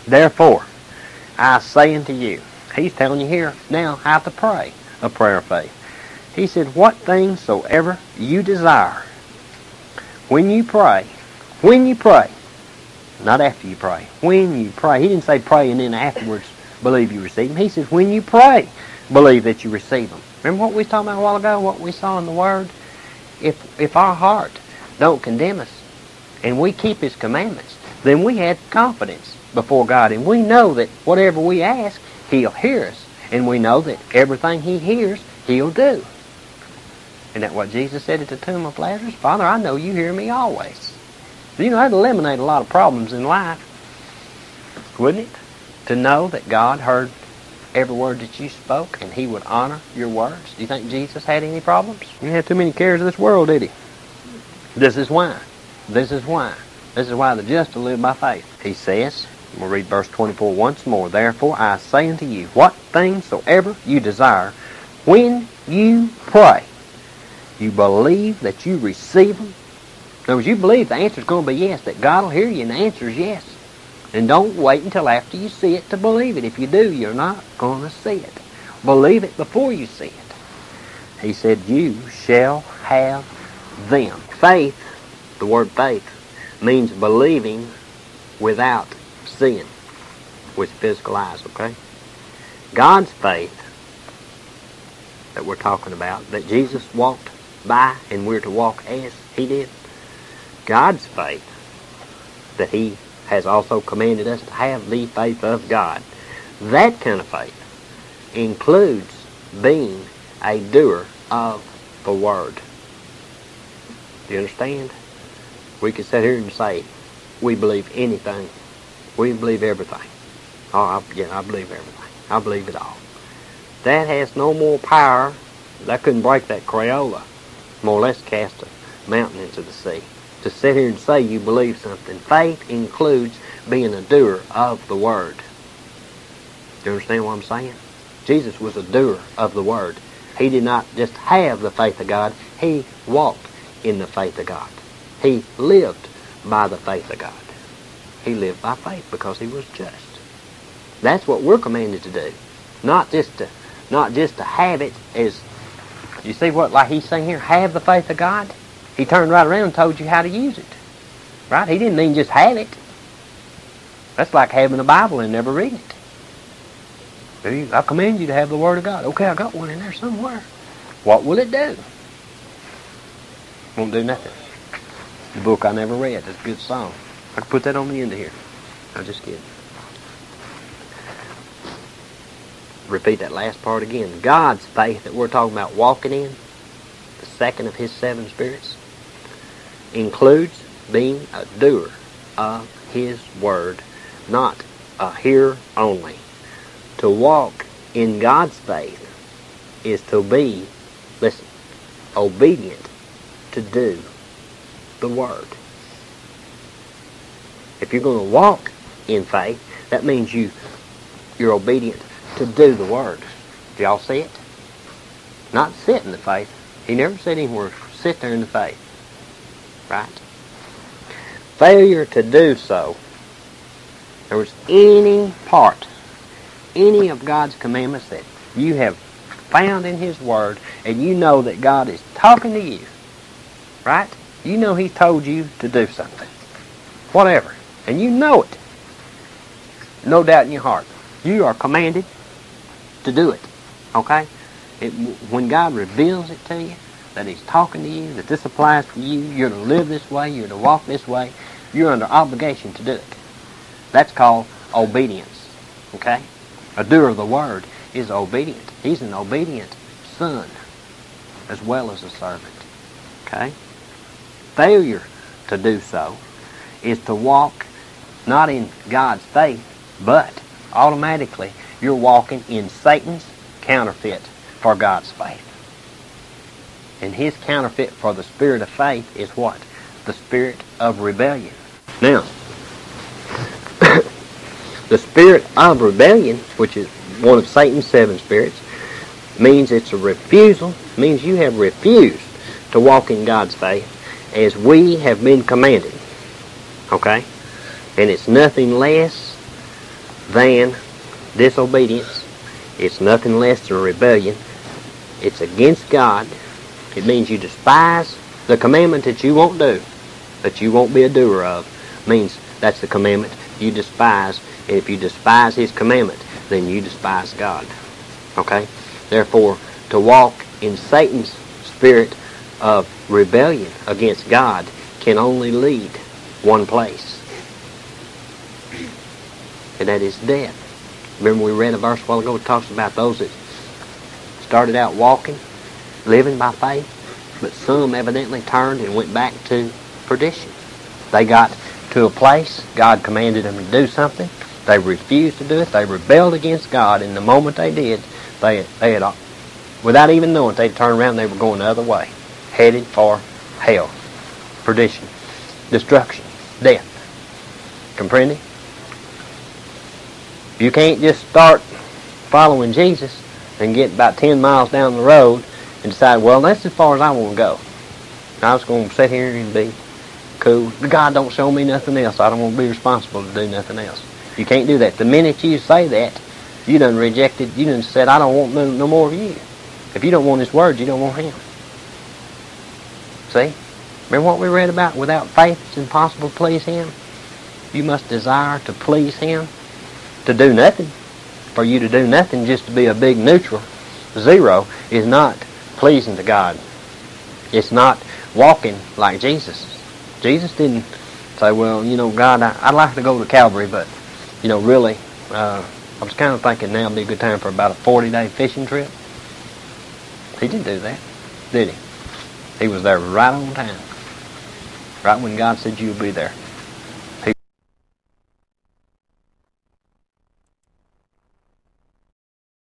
Therefore, I say unto you, he's telling you here now how to pray a prayer of faith. He said, what things soever you desire, when you pray, not after you pray, when you pray. He didn't say pray and then afterwards believe you receive them. He says when you pray, believe that you receive them. Remember what we was talking about a while ago, what we saw in the Word? If our heart don't condemn us and we keep His commandments, then we have confidence before God. And we know that whatever we ask, He'll hear us. And we know that everything He hears, He'll do. Isn't that what Jesus said at the tomb of Lazarus? Father, I know you hear me always. You know, that'd eliminate a lot of problems in life, wouldn't it? To know that God heard every word that you spoke and He would honor your words. Do you think Jesus had any problems? He didn't have too many cares of this world, did He? This is why. This is why the just will live by faith. He says, we'll read verse 24 once more. Therefore I say unto you, what things soever you desire, when you pray, you believe that you receive them. In other words, you believe the answer is going to be yes, that God will hear you, and the answer is yes. And don't wait until after you see it to believe it. If you do, you're not going to see it. Believe it before you see it. He said, you shall have them. Faith, the word faith, means believing without seeing with physical eyes, okay? God's faith that we're talking about, that Jesus walked by and we're to walk as He did, God's faith that He has also commanded us to have, the faith of God. That kind of faith includes being a doer of the Word. Do you understand? We could sit here and say, we believe anything. We believe everything. I believe everything. I believe it all. That has no more power. That couldn't break that Crayola. More or less cast a mountain into the sea. To sit here and say you believe something. Faith includes being a doer of the Word. Do you understand what I'm saying? Jesus was a doer of the Word. He did not just have the faith of God. He walked in the faith of God. He lived by the faith of God. He lived by faith because He was just. That's what we're commanded to do. Not just to have it as, you see what, like he's saying here, have the faith of God? He turned right around and told you how to use it. Right? He didn't mean just have it. That's like having a Bible and never reading it. I command you to have the Word of God. Okay, I got one in there somewhere. What will it do? Won't do nothing. The book I never read. That's a good song. I can put that on the end of here. I'm just kidding. Repeat that last part again. God's faith that we're talking about walking in, the second of His seven spirits, includes being a doer of His Word, not a hearer only. To walk in God's faith is to be, listen, obedient to do the Word. If you're going to walk in faith, that means you're obedient to do the Word. Do y'all see it? Not sit in the faith. He never said anywhere, sit there in the faith. Right? Failure to do so, there was any part, any of God's commandments that you have found in His Word, and you know that God is talking to you, right? You know He told you to do something, whatever, and you know it. No doubt in your heart. You are commanded to do it, okay? When God reveals it to you, that He's talking to you, that this applies to you, you're to live this way, you're to walk this way, you're under obligation to do it. That's called obedience, okay? A doer of the Word is obedient. He's an obedient son as well as a servant, okay? Failure to do so is to walk not in God's faith, but automatically you're walking in Satan's counterfeit for God's faith. And his counterfeit for the spirit of faith is what? The spirit of rebellion. Now, the spirit of rebellion, which is one of Satan's seven spirits, means it's a refusal, means you have refused to walk in God's faith as we have been commanded. Okay? And it's nothing less than disobedience. It's nothing less than rebellion. It's against God. It means you despise the commandment that you won't do, that you won't be a doer of. Means that's the commandment you despise. And if you despise His commandment, then you despise God. Okay? Therefore, to walk in Satan's spirit of rebellion against God can only lead one place. And that is death. Remember we read a verse a while ago that talks about those that started out walking, living by faith, but some evidently turned and went back to perdition. They got to a place, God commanded them to do something, they refused to do it, they rebelled against God, and the moment they did, they had, without even knowing it, they turned around and they were going the other way, headed for hell, perdition, destruction, death. Comprende? You can't just start following Jesus and get about 10 miles down the road and decide, well, that's as far as I want to go. I was going to sit here and be cool. God don't show me nothing else. I don't want to be responsible to do nothing else. You can't do that. The minute you say that, you done rejected, you done said, I don't want no more of you. If you don't want His word, you don't want Him. See? Remember what we read about? Without faith, it's impossible to please Him. You must desire to please Him. To do nothing, for you to do nothing, just to be a big neutral, zero, is not pleasing to God. It's not walking like Jesus. Jesus didn't say, well, God, I'd like to go to Calvary, but, really, I was kind of thinking now would be a good time for about a 40-day fishing trip. He didn't do that, did He? He was there right on time. Right when God said you'll be there.